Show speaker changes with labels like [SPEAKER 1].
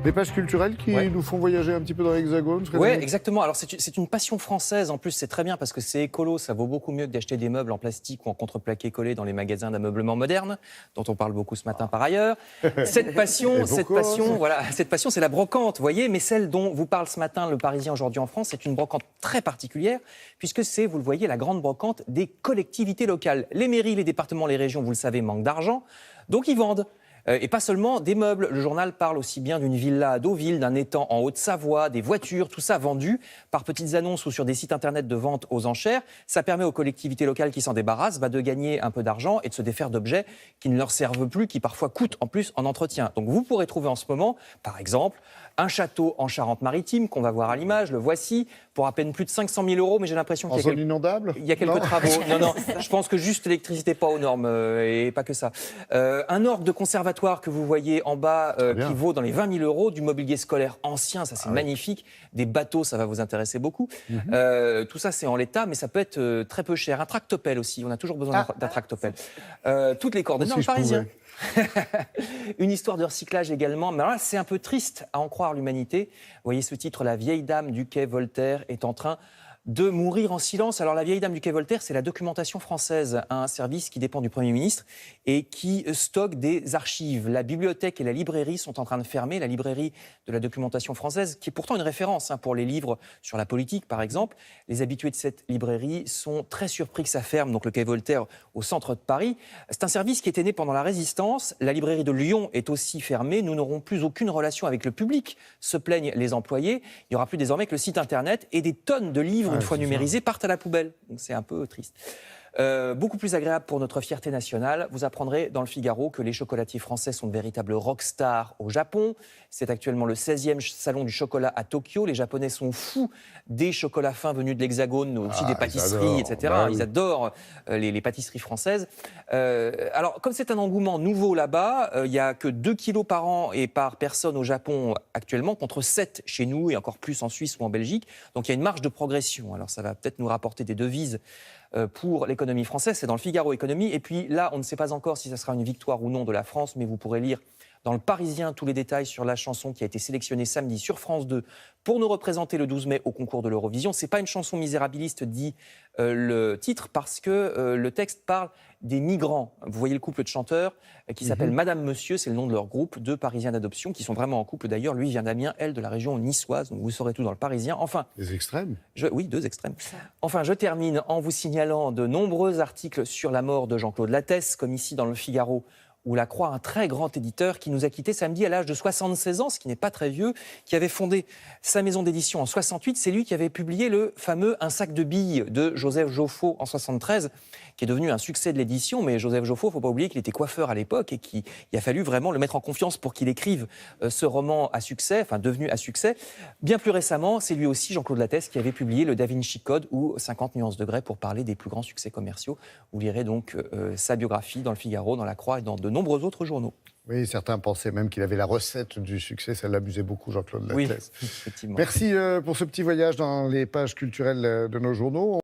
[SPEAKER 1] Des pages culturelles qui nous font voyager un petit peu dans l'Hexagone.
[SPEAKER 2] Oui, exactement. Alors c'est une passion française. En plus, c'est très bien parce que c'est écolo. Ça vaut beaucoup mieux que d'acheter des meubles en plastique ou en contreplaqué collé dans les magasins d'ameublement moderne, dont on parle beaucoup ce matin par ailleurs. Cette passion, c'est la brocante, vous voyez. Mais celle dont vous parle ce matin le Parisien aujourd'hui en France, c'est une brocante très particulière puisque c'est, vous le voyez, la grande brocante des collectivités locales. Les mairies, les départements, les régions, vous le savez, manquent d'argent, donc ils vendent. Et pas seulement des meubles. Le journal parle aussi bien d'une villa à Deauville, d'un étang en Haute-Savoie, des voitures, tout ça vendu par petites annonces ou sur des sites internet de vente aux enchères. Ça permet aux collectivités locales qui s'en débarrassent de gagner un peu d'argent et de se défaire d'objets qui ne leur servent plus, qui parfois coûtent en plus en entretien. Donc vous pourrez trouver en ce moment, par exemple, un château en Charente-Maritime qu'on va voir à l'image, le voici, pour à peine plus de 500 000 €, mais j'ai l'impression qu'il y a quelques travaux. Non, je pense que juste l'électricité pas aux normes et pas que ça. Un orgue de conservatoire que vous voyez en bas qui vaut dans les 20 000 €, du mobilier scolaire ancien, ça c'est magnifique, des bateaux, ça va vous intéresser beaucoup. Tout ça c'est en l'état, mais ça peut être très peu cher. Un tractopelle aussi, on a toujours besoin d'un tractopelle. Toutes les coordonnées dans le Parisien. Une histoire de recyclage également, mais alors là c'est un peu triste à en croire l'humanité. Vous voyez ce titre, la vieille dame du quai Voltaire est en train de mourir en silence. Alors la vieille dame du quai Voltaire, c'est la documentation française, un service qui dépend du Premier ministre et qui stocke des archives. La bibliothèque et la librairie sont en train de fermer, la librairie de la documentation française, qui est pourtant une référence pour les livres sur la politique par exemple. Les habitués de cette librairie sont très surpris que ça ferme, donc le quai Voltaire au centre de Paris. C'est un service qui était né pendant la Résistance. La librairie de Lyon est aussi fermée. Nous n'aurons plus aucune relation avec le public, se plaignent les employés. Il n'y aura plus désormais que le site internet et des tonnes de livres, une fois numérisés, partent à la poubelle. Donc c'est un peu triste. Beaucoup plus agréable pour notre fierté nationale. Vous apprendrez dans le Figaro que les chocolatiers français sont de véritables rockstars au Japon. C'est actuellement le 16e salon du chocolat à Tokyo. Les Japonais sont fous des chocolats fins venus de l'Hexagone, aussi des pâtisseries, etc. Ils adorent les pâtisseries françaises. Alors, comme c'est un engouement nouveau là-bas, il n'y a que 2 kilos par an et par personne au Japon actuellement, contre 7 chez nous et encore plus en Suisse ou en Belgique. Donc il y a une marge de progression. Alors ça va peut-être nous rapporter des devises pour l'économie française, c'est dans le Figaro Économie. Et puis là, on ne sait pas encore si ça sera une victoire ou non de la France, mais vous pourrez lire dans le Parisien tous les détails sur la chanson qui a été sélectionnée samedi sur France 2 pour nous représenter le 12 mai au concours de l'Eurovision. C'est pas une chanson misérabiliste, dit le titre, parce que le texte parle des migrants. Vous voyez le couple de chanteurs qui s'appelle Madame Monsieur, c'est le nom de leur groupe, deux Parisiens d'adoption qui sont vraiment en couple d'ailleurs. Lui vient d'Amiens, elle de la région niçoise, donc vous saurez tout dans le Parisien. Enfin,
[SPEAKER 1] des extrêmes.
[SPEAKER 2] Oui, 2 extrêmes. Enfin, je termine en vous signalant de nombreux articles sur la mort de Jean-Claude Lattès, comme ici dans le Figaro, ou La Croix, un très grand éditeur qui nous a quittés samedi à l'âge de 76 ans, ce qui n'est pas très vieux, qui avait fondé sa maison d'édition en 68. C'est lui qui avait publié le fameux Un sac de billes de Joseph Joffo en 73, qui est devenu un succès de l'édition. Mais Joseph Joffo, il ne faut pas oublier qu'il était coiffeur à l'époque et qu'il a fallu vraiment le mettre en confiance pour qu'il écrive ce roman à succès, enfin devenu à succès. Bien plus récemment, c'est lui aussi, Jean-Claude Lattès, qui avait publié le Da Vinci Code ou 50 nuances de grès pour parler des plus grands succès commerciaux. Vous lirez donc sa biographie dans le Figaro, dans La Croix et dans de nombreux autres journaux.
[SPEAKER 1] Oui, certains pensaient même qu'il avait la recette du succès. Ça l'amusait beaucoup, Jean-Claude Lattès.
[SPEAKER 2] Oui, effectivement.
[SPEAKER 1] Merci pour ce petit voyage dans les pages culturelles de nos journaux.